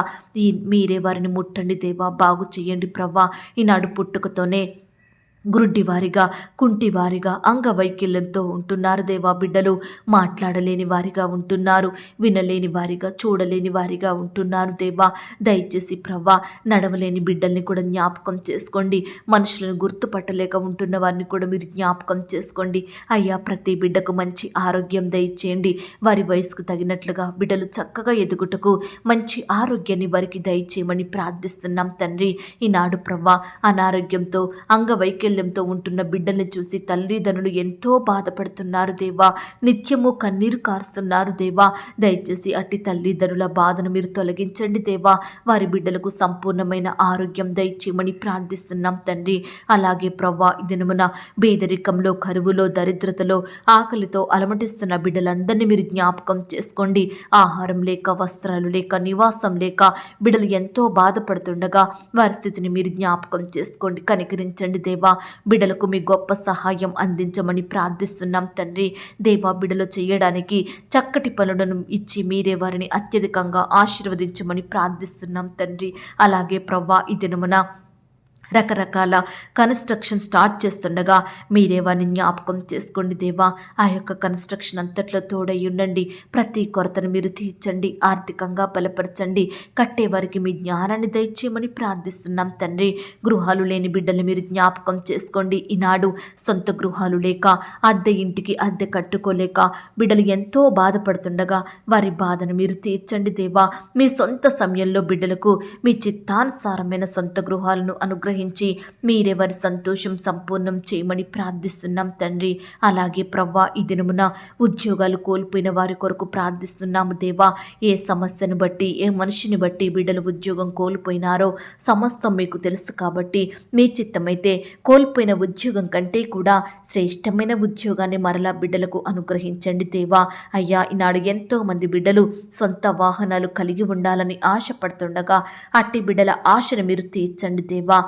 మీరే వారిని ముట్టండి దేవా. బాగు చేయండి ప్రవ్వా. ఈనాడు పుట్టుకతోనే గురుడ్డివారిగా, కుంటివారిగా, అంగవైకల్యంతో ఉంటున్నారు దేవా. బిడ్డలు మాట్లాడలేని వారిగా ఉంటున్నారు, వినలేని వారిగా, చూడలేని వారిగా ఉంటున్నారు దేవా. దయచేసి ప్రవ్వా నడవలేని బిడ్డల్ని కూడా జ్ఞాపకం చేసుకోండి. మనుషులను గుర్తుపట్టలేక ఉంటున్న వారిని కూడా మీరు జ్ఞాపకం చేసుకోండి. అయ్యా ప్రతి బిడ్డకు మంచి ఆరోగ్యం దయచేయండి. వారి వయసుకు తగినట్లుగా బిడ్డలు చక్కగా ఎదుగుటకు మంచి ఆరోగ్యాన్ని వారికి దయచేయమని ప్రార్థిస్తున్నాం తండ్రి. ఈనాడు ప్రవ్వా అనారోగ్యంతో, అంగవైకల్యం వైకల్యంతో ఉంటున్న బిడ్డల్ని చూసి తల్లిదండ్రులు ఎంతో బాధపడుతున్నారు దేవా. నిత్యము కన్నీరు కారుస్తున్నారు దేవా. దయచేసి అట్టి తల్లిదండ్రుల బాధను మీరు తొలగించండి దేవా. వారి బిడ్డలకు సంపూర్ణమైన ఆరోగ్యం దయచేయమని ప్రార్థిస్తున్నాం తండ్రి. అలాగే ప్రవ్వా, ఈ దినమున పేదరికంలో, కరువులో, దరిద్రతలో, ఆకలితో అలమటిస్తున్న బిడ్డలందరినీ మీరు జ్ఞాపకం చేసుకోండి. ఆహారం లేక, వస్త్రాలు లేక, నివాసం లేక బిడ్డలు ఎంతో బాధపడుతుండగా వారి స్థితిని మీరు జ్ఞాపకం చేసుకోండి. కనికరించండి దేవా. బిడ్డలకు మీ గొప్ప సహాయం అందించమని ప్రార్థిస్తున్నాం తండ్రి. దేవా, బిడ్డలు చేయడానికి చక్కటి పనులను ఇచ్చి మీరే వారిని అత్యధికంగా ఆశీర్వదించమని ప్రార్థిస్తున్నాం తండ్రి. అలాగే ప్రవ్వా, ఈ దినమున రకరకాల కన్స్ట్రక్షన్ స్టార్ట్ చేస్తుండగా మీరే వారిని జ్ఞాపకం చేసుకోండి దేవా. ఆ యొక్క కన్స్ట్రక్షన్ అంతట్లో తోడై ఉండండి. ప్రతి కొరతను మీరు తీర్చండి, ఆర్థికంగా బలపరచండి. కట్టేవారికి మీ జ్ఞానాన్ని దయచేయమని ప్రార్థిస్తున్నాం తండ్రి. గృహాలు లేని బిడ్డలు మీరు జ్ఞాపకం చేసుకోండి. ఈనాడు సొంత గృహాలు లేక, అద్దె ఇంటికి అద్దె కట్టుకోలేక బిడ్డలు ఎంతో బాధపడుతుండగా వారి బాధను మీరు తీర్చండి దేవా. మీ సొంత సమయంలో బిడ్డలకు మీ చిత్తానుసారమైన సొంత గృహాలను అనుగ్రహించి మీరే వారి సంతోషం సంపూర్ణం చేయమని ప్రార్థిస్తున్నాం తండ్రి. అలాగే ప్రవ్వా, ఈ దినమున ఉద్యోగాలు కోల్పోయిన వారి కొరకు ప్రార్థిస్తున్నాము దేవా. ఏ సమస్యను బట్టి, ఏ మనిషిని బట్టి బిడ్డలు ఉద్యోగం కోల్పోయినారో సమస్తం మీకు తెలుసు కాబట్టి మీ చిత్తమైతే కోల్పోయిన ఉద్యోగం కంటే కూడా శ్రేష్టమైన ఉద్యోగాన్ని మరలా బిడ్డలకు అనుగ్రహించండి దేవా. అయ్యా, ఈనాడు ఎంతో మంది బిడ్డలు సొంత వాహనాలు కలిగి ఉండాలని ఆశపడుతుండగా అట్టి బిడ్డల ఆశను మీరు తీర్చండి దేవా.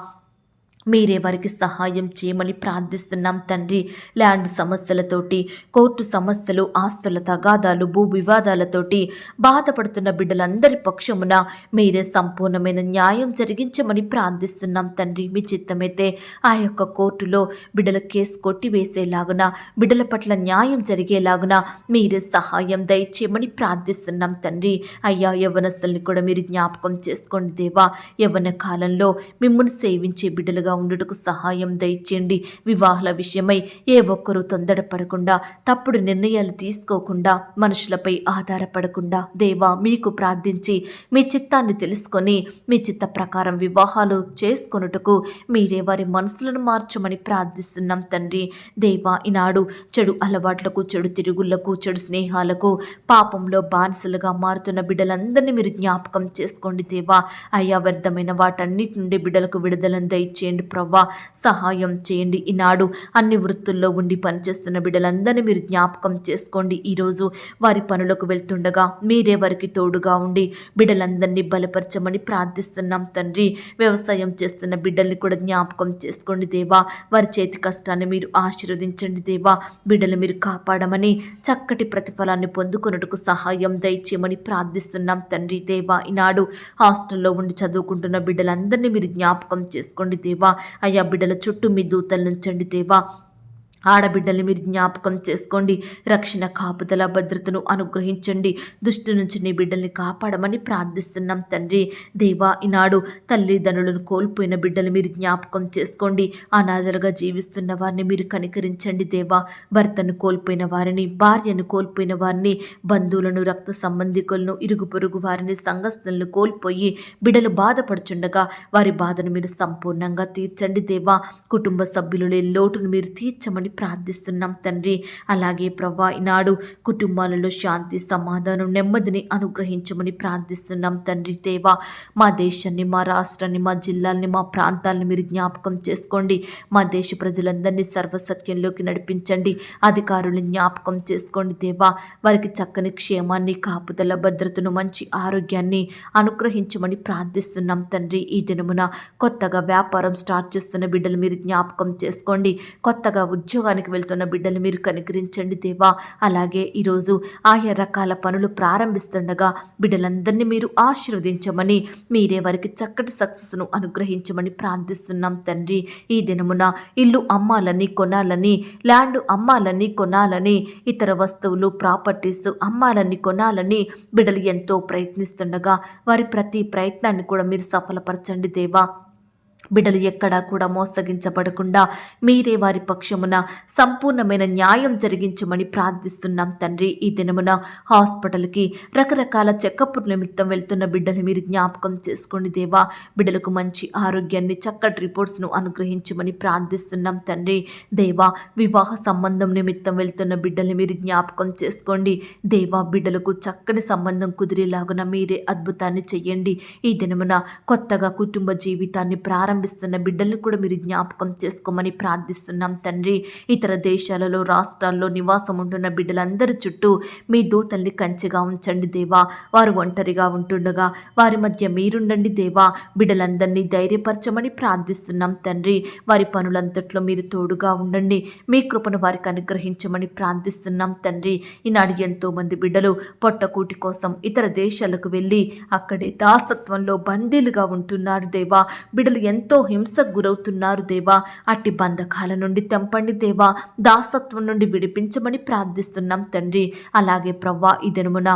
మీరే వారికి సహాయం చేయమని ప్రార్థిస్తున్నాం తండ్రి. ల్యాండ్ సమస్యలతోటి, కోర్టు సమస్యలు, ఆస్తుల తగాదాలు, భూ వివాదాలతోటి బాధపడుతున్న బిడ్డలందరి పక్షమున మీరే సంపూర్ణమైన న్యాయం జరిగించమని ప్రార్థిస్తున్నాం తండ్రి. మీ చిత్తమైతే ఆ యొక్క కోర్టులో బిడ్డల కేసు కొట్టివేసేలాగున, బిడ్డల పట్ల న్యాయం జరిగేలాగున మీరే సహాయం దయచేయమని ప్రార్థిస్తున్నాం తండ్రి. అయ్యా, యవ్వనస్తుల్ని కూడా మీరు జ్ఞాపకం చేసుకోండి దేవా. యవ్వన కాలంలో మిమ్మల్ని సేవించే బిడ్డలుగా ఉండుటకు సహాయం దయచేయండి. వివాహాల విషయమై ఏ ఒక్కరూ తొందరపడకుండా, తప్పుడు నిర్ణయాలు తీసుకోకుండా, మనుషులపై ఆధారపడకుండా దేవా మీకు ప్రార్థించి మీ చిత్తాన్ని తెలుసుకొని మీ చిత్త ప్రకారం వివాహాలు చేసుకొనుటకు మీరే వారి మనసులను మార్చమని ప్రార్థిస్తున్నాం తండ్రి. దేవా, ఈనాడు చెడు అలవాట్లకు, చెడు తిరుగుళ్లకు, చెడు స్నేహాలకు, పాపంలో బానిసలుగా మారుతున్న బిడ్డలందరినీ మీరు జ్ఞాపకం చేసుకోండి దేవా. అయ్యా, వ్యర్థమైన వాటన్నిటి నుండి బిడ్డలకు విడుదలను దయచేయండి ప్రవ్వా. సహాయం చేయండి. ఈనాడు అన్ని వృత్తుల్లో ఉండి పనిచేస్తున్న బిడ్డలందరినీ మీరు జ్ఞాపకం చేసుకోండి. ఈరోజు వారి పనులకు వెళ్తుండగా మీరే వారికి తోడుగా ఉండి బిడ్డలందరినీ బలపరచమని ప్రార్థిస్తున్నాం తండ్రి. వ్యవసాయం చేస్తున్న బిడ్డల్ని కూడా జ్ఞాపకం చేసుకోండి దేవా. వారి చేతి కష్టాన్ని మీరు ఆశీర్వదించండి దేవా. బిడ్డలు మీరు కాపాడమని, చక్కటి ప్రతిఫలాన్ని పొందుకొనుటకు సహాయం దయచేయమని ప్రార్థిస్తున్నాం తండ్రి. దేవా, ఈనాడు హాస్టల్లో ఉండి చదువుకుంటున్న బిడ్డలందరినీ మీరు జ్ఞాపకం చేసుకోండి దేవా. అయ్యా, బిడ్డల చుట్టూ మీ దూతలు నుంచండి దేవా. ఆడబిడ్డల్ని మీరు జ్ఞాపకం చేసుకోండి. రక్షణ, కాపుదల, భద్రతను అనుగ్రహించండి. దుష్టు నుంచి నీ బిడ్డల్ని కాపాడమని ప్రార్థిస్తున్నాం తండ్రి. దేవా, ఈనాడు తల్లిదండ్రులను కోల్పోయిన బిడ్డలు మీరు జ్ఞాపకం చేసుకోండి. అనాథలుగా జీవిస్తున్న వారిని మీరు కనికరించండి దేవా. భర్తను కోల్పోయిన వారిని, భార్యను కోల్పోయిన వారిని, బంధువులను, రక్త సంబంధికులను, ఇరుగు పొరుగు వారిని, సంఘస్థులను కోల్పోయి బిడ్డలు బాధపడుచుండగా వారి బాధను మీరు సంపూర్ణంగా తీర్చండి దేవా. కుటుంబ సభ్యులు లేని లోటును మీరు తీర్చమని ప్రార్థిస్తున్నాం తండ్రి. అలాగే ప్రవ్వా, ఈనాడు కుటుంబాలలో శాంతి, సమాధానం, నెమ్మదిని అనుగ్రహించమని ప్రార్థిస్తున్నాం తండ్రి. దేవా, మా దేశాన్ని, మా రాష్ట్రాన్ని, మా జిల్లాల్ని, మా ప్రాంతాలను మీరు జ్ఞాపకం చేసుకోండి. మా దేశ ప్రజలందరినీ సర్వసత్యంలోకి నడిపించండి. అధికారులను జ్ఞాపకం చేసుకోండి దేవా. వారికి చక్కని క్షేమాన్ని, కాపుదల, భద్రతను, మంచి ఆరోగ్యాన్ని అనుగ్రహించమని ప్రార్థిస్తున్నాం తండ్రి. ఈ దినమున కొత్తగా వ్యాపారం స్టార్ట్ చేస్తున్న బిడ్డలు మీరు జ్ఞాపకం చేసుకోండి. కొత్తగా ఉద్యోగానికి వెళ్తున్న బిడ్డలు మీరు కనికరించండి దేవా. అలాగే ఈరోజు ఆయా రకాల పనులు ప్రారంభిస్తుండగా బిడ్డలందరినీ మీరు ఆశీర్వదించమని, మీరే వారికి చక్కటి సక్సెస్ను అనుగ్రహించమని ప్రార్థిస్తున్నాం తండ్రి. ఈ దినమున ఇల్లు అమ్మాలని, కొనాలని, ల్యాండ్ అమ్మాలని, కొనాలని, ఇతర వస్తువులు, ప్రాపర్టీస్ అమ్మాలని, కొనాలని బిడ్డలు ఎంతో ప్రయత్నిస్తుండగా వారి ప్రతి ప్రయత్నాన్ని కూడా మీరు సఫలపరచండి దేవా. బిడ్డలు ఎక్కడా కూడా మోసగించబడకుండా మీరే వారి పక్షమున సంపూర్ణమైన న్యాయం జరిగించమని ప్రార్థిస్తున్నాం తండ్రి. ఈ దినమున హాస్పిటల్కి రకరకాల చెకప్ నిమిత్తం వెళ్తున్న బిడ్డలు మీరు జ్ఞాపకం చేసుకోండి దేవా. బిడ్డలకు మంచి ఆరోగ్యాన్ని, చక్కటి రిపోర్ట్స్ను అనుగ్రహించమని ప్రార్థిస్తున్నాం తండ్రి. దేవా, వివాహ సంబంధం నిమిత్తం వెళ్తున్న బిడ్డల్ని మీరు జ్ఞాపకం చేసుకోండి దేవా. బిడ్డలకు చక్కని సంబంధం కుదిరేలాగున మీరే అద్భుతాన్ని చెయ్యండి. ఈ దినమున కొత్తగా కుటుంబ జీవితాన్ని ప్రారంభిస్తున్న బిడ్డలను కూడా మీరు జ్ఞాపకం చేసుకోమని ప్రార్థిస్తున్నాం తండ్రి. ఇతర దేశాలలో, రాష్ట్రాల్లో నివాసం ఉంటున్న బిడ్డలందరి చుట్టూ మీ దూతల్ని కంచెగా ఉంచండి దేవా. వారు ఒంటరిగా ఉంటుండగా వారి మధ్య మీరుండండి దేవా. బిడ్డలందరినీ ధైర్యపరచమని ప్రార్థిస్తున్నాం తండ్రి. వారి పనులంతట్లో మీరు తోడుగా ఉండండి. మీ కృపను వారికి అనుగ్రహించమని ప్రార్థిస్తున్నాం తండ్రి. ఈనాడు ఎంతో మంది బిడ్డలు పొట్టకూటి కోసం ఇతర దేశాలకు వెళ్ళి అక్కడే దాసత్వంలో బందీలుగా ఉంటున్నారు దేవా. బిడ్డలు ఎంతో హింసకు గురవుతున్నారు దేవా. అట్టి బంధకాల నుండి తెంపండి దేవా. దాసత్వం నుండి విడిపించమని ప్రార్థిస్తున్నాం తండ్రి. అలాగే ప్రవ్వా, ఈ దినమున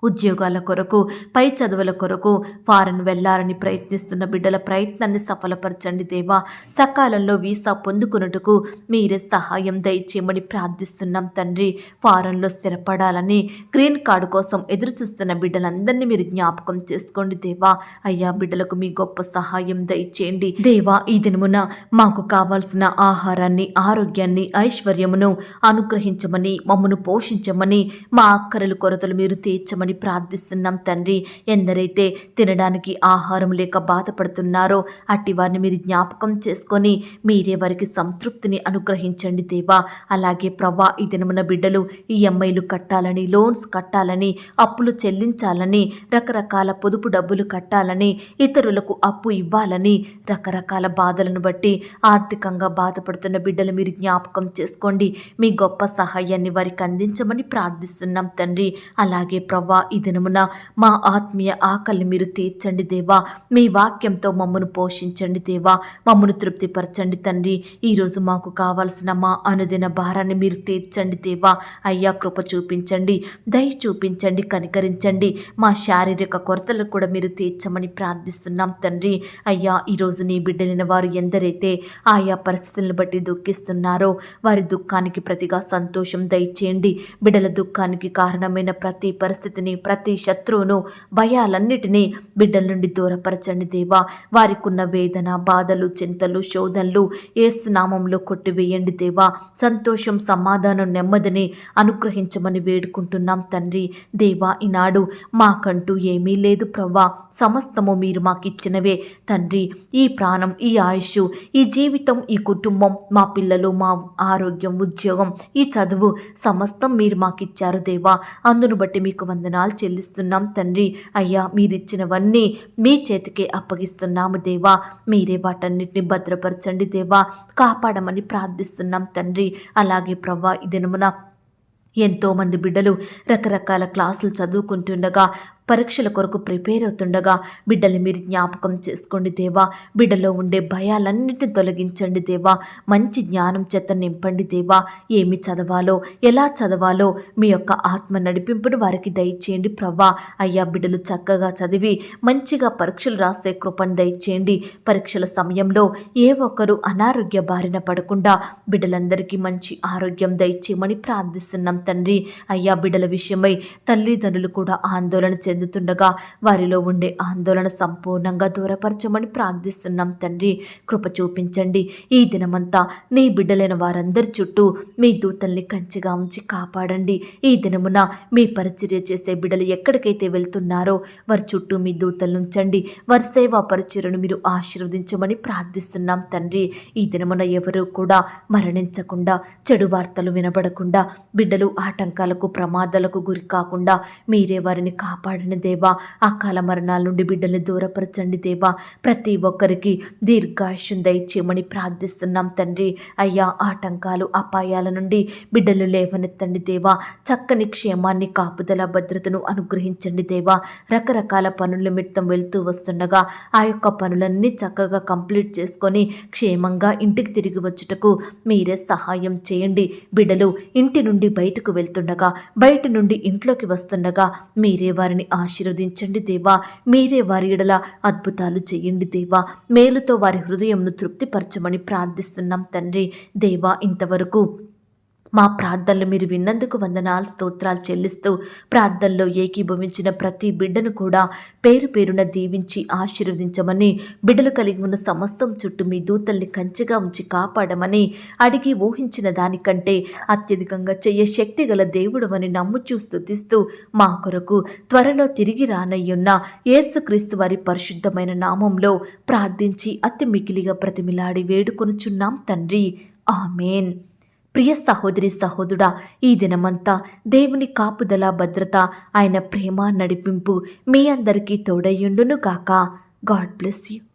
ఉద్యోగాల కొరకు, పై చదువుల కొరకు ఫారెన్ వెళ్లాలని ప్రయత్నిస్తున్న బిడ్డల ప్రయత్నాన్ని సఫలపరచండి దేవా. సకాలంలో వీసా పొందుకున్నట్టుకు మీరే సహాయం దయచేయమని ప్రార్థిస్తున్నాం తండ్రి. ఫారెన్లో స్థిరపడాలని, గ్రీన్ కార్డు కోసం ఎదురు చూస్తున్న బిడ్డలందరినీ మీరు జ్ఞాపకం చేసుకోండి దేవా. అయ్యా, బిడ్డలకు మీ గొప్ప సహాయం దయచేయండి దేవా. ఈ దినమున మాకు కావాల్సిన ఆహారాన్ని, ఆరోగ్యాన్ని, ఐశ్వర్యమును అనుగ్రహించమని, మమ్మను పోషించమని, మా అక్కరలు కొరతలు మీరు తీర్చమని ప్రార్థిస్తున్నాం తండ్రి. ఎందరైతే తినడానికి ఆహారం లేక బాధపడుతున్నారో అట్టి వారిని మీరు జ్ఞాపకం చేసుకొని మీరే వారికి సంతృప్తిని అనుగ్రహించండి దేవా. అలాగే ప్రవ్వా, ఈ దినమున బిడ్డలు ఈఎంఐలు కట్టాలని, లోన్స్ కట్టాలని, అప్పులు చెల్లించాలని, రకరకాల పొదుపు డబ్బులు కట్టాలని, ఇతరులకు అప్పు ఇవ్వాలని, రకరకాల బాధలను బట్టి ఆర్థికంగా బాధపడుతున్న బిడ్డలు మీరు జ్ఞాపకం చేసుకోండి. మీ గొప్ప సహాయాన్ని వారికి అందించమని ప్రార్థిస్తున్నాం తండ్రి. అలాగే ప్రవ్వా, ఈ దినమున మా ఆత్మీయ ఆకలిని మీరు తీర్చండి దేవా. మీ వాక్యంతో మమ్మను పోషించండి దేవా. మమ్మను తృప్తిపరచండి తండ్రి. ఈరోజు మాకు కావాల్సిన మా అనుదిన భారాన్ని మీరు తీర్చండి దేవా. అయ్యా, కృప చూపించండి, దయ చూపించండి, కనికరించండి. మా శారీరక కొరతలు కూడా మీరు తీర్చమని ప్రార్థిస్తున్నాం తండ్రి. అయ్యా, ఈరోజు నీ బిడ్డలైన వారు ఎందరైతే ఆయా పరిస్థితులను బట్టి దుఃఖిస్తున్నారో వారి దుఃఖానికి ప్రతిగా సంతోషం దయచేయండి. బిడ్డల దుఃఖానికి కారణమైన ప్రతి పరిస్థితిని, ప్రతి శత్రువును, భయాలన్నిటినీ బిడ్డల నుండి దూరపరచండి దేవా. వారికున్న వేదన, బాధలు, చింతలు, శోధనలు యేసు నామములో కొట్టివేయండి దేవా. సంతోషం, సమాధానం, నెమ్మదిని అనుగ్రహించమని వేడుకుంటున్నాం తండ్రి. దేవా, ఈనాడు మాకంటూ ఏమీ లేదు ప్రవ్వా. సమస్తము మీరు మాకిచ్చినవే తండ్రి. ఈ ప్రాణం, ఈ ఆయుష్, ఈ జీవితం, ఈ కుటుంబం, మా పిల్లలు, మా ఆరోగ్యం, ఉద్యోగం, ఈ చదువు సమస్తం మీరు మాకిచ్చారు దేవా. అందును బట్టి మీకు వందనాలు చెల్లిస్తున్నాం తండ్రి. అయ్యా, మీరిచ్చినవన్నీ మీ చేతికే అప్పగిస్తున్నాము దేవా. మీరే వాటన్నిటిని భద్రపరచండి దేవా. కాపాడమని ప్రార్థిస్తున్నాం తండ్రి. అలాగే ప్రవ్వా, ఈ దినమున ఎంతోమంది బిడ్డలు రకరకాల క్లాసులు చదువుకుంటుండగా, పరీక్షల కొరకు ప్రిపేర్ అవుతుండగా బిడ్డల్ని మీరు జ్ఞాపకం చేసుకోండి దేవా. బిడ్డలో ఉండే భయాలన్నిటిని తొలగించండి దేవా. మంచి జ్ఞానం చేత నింపండి దేవా. ఏమి చదవాలో, ఎలా చదవాలో మీ యొక్క ఆత్మ నడిపింపును వారికి దయచేయండి ప్రవ్వా. అయ్యా, బిడ్డలు చక్కగా చదివి మంచిగా పరీక్షలు రాసే కృపను దయచేయండి. పరీక్షల సమయంలో ఏ ఒక్కరు అనారోగ్య బారిన పడకుండా బిడ్డలందరికీ మంచి ఆరోగ్యం దయచేయమని ప్రార్థిస్తున్నాం తండ్రి. అయ్యా, బిడ్డల విషయమై తల్లిదండ్రులు కూడా ఆందోళన చెందుతుండగా వారిలో ఉండే ఆందోళన సంపూర్ణంగా దూరపరచమని ప్రార్థిస్తున్నాం తండ్రి. కృప చూపించండి. ఈ దినమంతా నీ బిడ్డలైన వారందరి చుట్టూ మీ దూతల్ని కంచిగా ఉంచి కాపాడండి. ఈ దినమున మీ పరిచర్య చేసే బిడ్డలు ఎక్కడికైతే వెళ్తున్నారో వారి చుట్టూ మీ దూతలు ఉంచండి. వారి సేవా పరిచర్యను మీరు ఆశీర్వదించమని ప్రార్థిస్తున్నాం తండ్రి. ఈ దినమున ఎవరూ కూడా మరణించకుండా, చెడు వార్తలు వినబడకుండా, బిడ్డలు ఆటంకాలకు, ప్రమాదాలకు గురి కాకుండా మీరే వారిని కాపాడండి దేవా. అకాల మరణాల నుండి బిడ్డల్ని దూరపరచండి దేవా. ప్రతి ఒక్కరికి దీర్ఘాయుష్యం దయచేయమని ప్రార్థిస్తున్నాం తండ్రి. అయ్యా, ఆటంకాలు, అపాయాల నుండి బిడ్డలు లేవనెత్తండి దేవా. చక్కని క్షేమాన్ని, కాపుదల, భద్రతను అనుగ్రహించండి దేవా. రకరకాల పనుల నిమిత్తం వెళ్తూ వస్తుండగా ఆ యొక్క పనులన్నీ చక్కగా కంప్లీట్ చేసుకొని క్షేమంగా ఇంటికి తిరిగి వచ్చుటకు మీరే సహాయం చేయండి. బిడ్డలు ఇంటి నుండి బయటకు వెళ్తుండగా, బయట నుండి ఇంట్లోకి వస్తుండగా మీరే వారిని ఆశీర్వదించండి దేవా. మీరే వారి ఎడల అద్భుతాలు చేయండి దేవా. మేలుతో వారి హృదయంను తృప్తిపరచమని ప్రార్థిస్తున్నాం తండ్రి. దేవా, ఇంతవరకు మా ప్రార్థనలు మీరు విన్నందుకు వందనాలు, స్తోత్రాలు చెల్లిస్తూ ప్రార్థనలో ఏకీభవించిన ప్రతి బిడ్డను కూడా పేరు పేరున దీవించి ఆశీర్వదించమని, బిడ్డలు కలిగి ఉన్న సమస్తం చుట్టూ మీ దూతల్ని కంచెగా ఉంచి కాపాడమని, అడిగి ఊహించిన దానికంటే అత్యధికంగా చెయ్య శక్తి గల దేవుడవని నమ్ముచూ స్తుతిస్తూ మా కొరకు త్వరలో తిరిగి రానయ్యున్న యేసుక్రీస్తు వారి పరిశుద్ధమైన నామంలో ప్రార్థించి అతి మికిలిగా ప్రతిమిలాడి వేడుకొనుచున్నాం తండ్రి. ఆమేన్. ప్రియ సహోదరి సహోదరుడా, ఈ దినమంతా దేవుని కాపుదల, భద్రత, ఆయన ప్రేమ, నడిపింపు మీ అందరికీ తోడయ్యుండును గాక. God bless you.